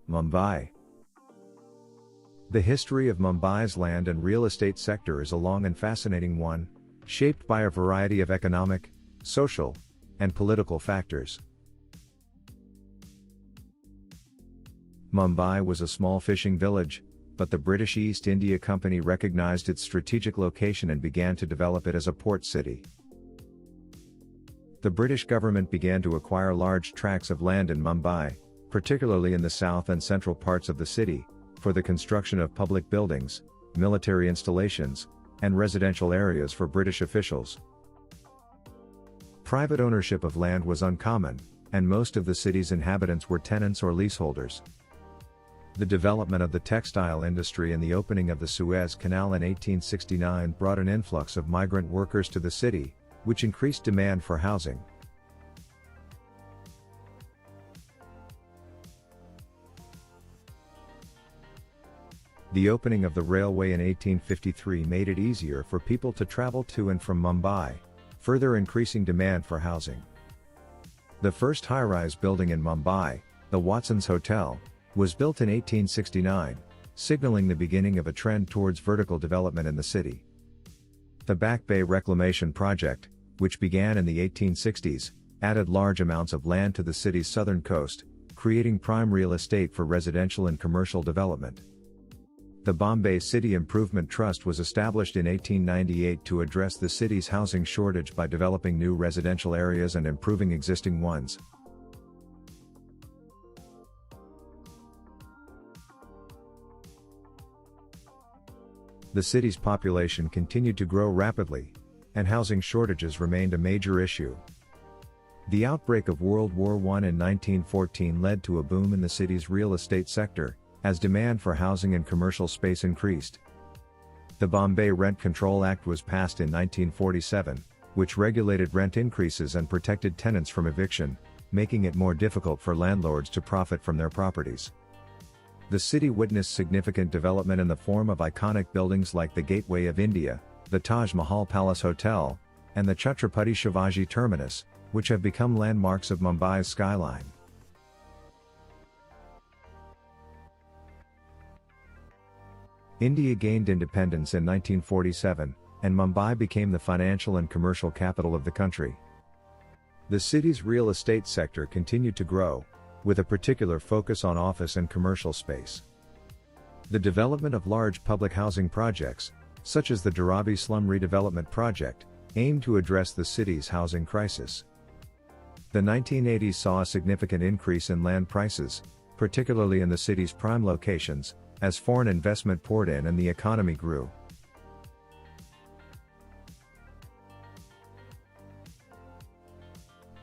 Mumbai. The history of Mumbai's land and real estate sector is a long and fascinating one, shaped by a variety of economic, social, and political factors. Mumbai was a small fishing village, but the British East India Company recognized its strategic location and began to develop it as a port city. The British government began to acquire large tracts of land in Mumbai, particularly in the south and central parts of the city, for the construction of public buildings, military installations, and residential areas for British officials. Private ownership of land was uncommon, and most of the city's inhabitants were tenants or leaseholders. The development of the textile industry and the opening of the Suez Canal in 1869 brought an influx of migrant workers to the city, which increased demand for housing. The opening of the railway in 1853 made it easier for people to travel to and from Mumbai, further increasing demand for housing. The first high-rise building in Mumbai, the Watson's Hotel, was built in 1869, signaling the beginning of a trend towards vertical development in the city. The Back Bay Reclamation Project, which began in the 1860s, added large amounts of land to the city's southern coast, creating prime real estate for residential and commercial development. The Bombay City Improvement Trust was established in 1898 to address the city's housing shortage by developing new residential areas and improving existing ones. The city's population continued to grow rapidly, and housing shortages remained a major issue. The outbreak of World War I in 1914 led to a boom in the city's real estate sector, as demand for housing and commercial space increased. The Bombay Rent Control Act was passed in 1947, which regulated rent increases and protected tenants from eviction, making it more difficult for landlords to profit from their properties. The city witnessed significant development in the form of iconic buildings like the Gateway of India, the Taj Mahal Palace Hotel, and the Chhatrapati Shivaji Terminus, which have become landmarks of Mumbai's skyline. India gained independence in 1947, and Mumbai became the financial and commercial capital of the country. The city's real estate sector continued to grow, with a particular focus on office and commercial space. The development of large public housing projects, such as the Dharavi Slum Redevelopment Project, aimed to address the city's housing crisis. The 1980s saw a significant increase in land prices, particularly in the city's prime locations, as foreign investment poured in and the economy grew.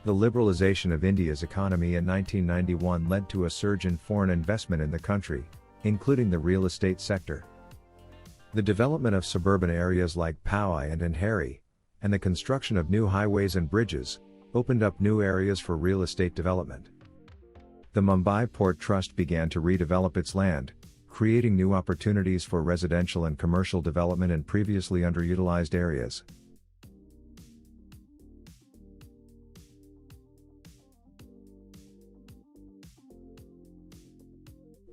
The liberalization of India's economy in 1991 led to a surge in foreign investment in the country, including the real estate sector. The development of suburban areas like Powai and Andheri, and the construction of new highways and bridges, opened up new areas for real estate development. The Mumbai Port Trust began to redevelop its land, creating new opportunities for residential and commercial development in previously underutilized areas.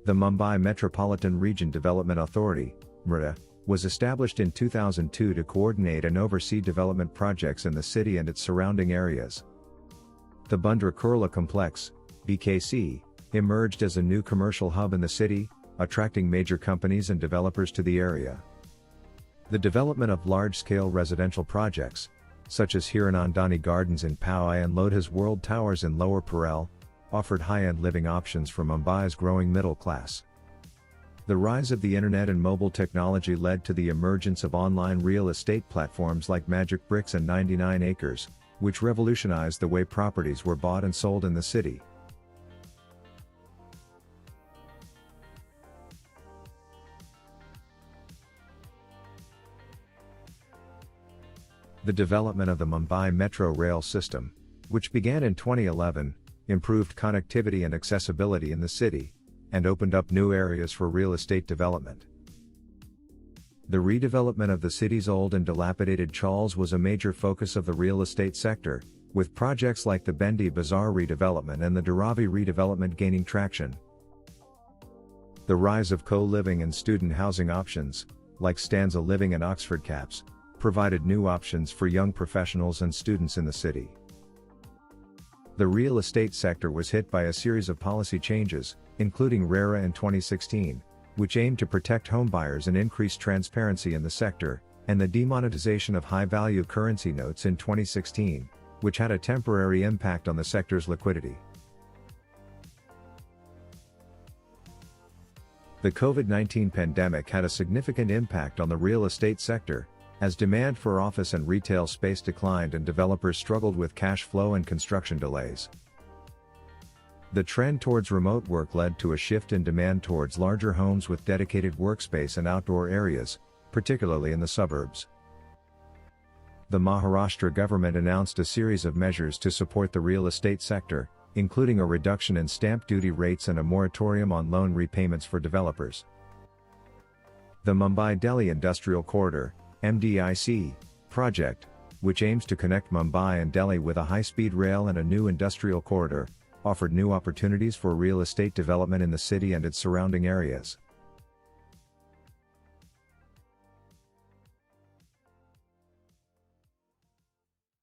The Mumbai Metropolitan Region Development Authority, MRDA, was established in 2002 to coordinate and oversee development projects in the city and its surrounding areas. The Bandra Kurla Complex, BKC, emerged as a new commercial hub in the city, attracting major companies and developers to the area. The development of large-scale residential projects, such as Hiranandani Gardens in Powai and Lodha's World Towers in Lower Parel, offered high-end living options for Mumbai's growing middle class. The rise of the internet and mobile technology led to the emergence of online real estate platforms like Magic Bricks and 99 Acres, which revolutionized the way properties were bought and sold in the city. The development of the Mumbai Metro Rail system, which began in 2011, improved connectivity and accessibility in the city, and opened up new areas for real estate development. The redevelopment of the city's old and dilapidated chawls was a major focus of the real estate sector, with projects like the Bendi Bazaar redevelopment and the Dharavi redevelopment gaining traction. The rise of co-living and student housing options, like stanza living and Oxford Caps, provided new options for young professionals and students in the city. The real estate sector was hit by a series of policy changes, including RERA in 2016, which aimed to protect homebuyers and increase transparency in the sector, and the demonetization of high-value currency notes in 2016, which had a temporary impact on the sector's liquidity. The COVID-19 pandemic had a significant impact on the real estate sector, as demand for office and retail space declined and developers struggled with cash flow and construction delays. The trend towards remote work led to a shift in demand towards larger homes with dedicated workspace and outdoor areas, particularly in the suburbs. The Maharashtra government announced a series of measures to support the real estate sector, including a reduction in stamp duty rates and a moratorium on loan repayments for developers. The Mumbai-Delhi Industrial Corridor (MDIC) project, which aims to connect Mumbai and Delhi with a high-speed rail and a new industrial corridor, offered new opportunities for real estate development in the city and its surrounding areas.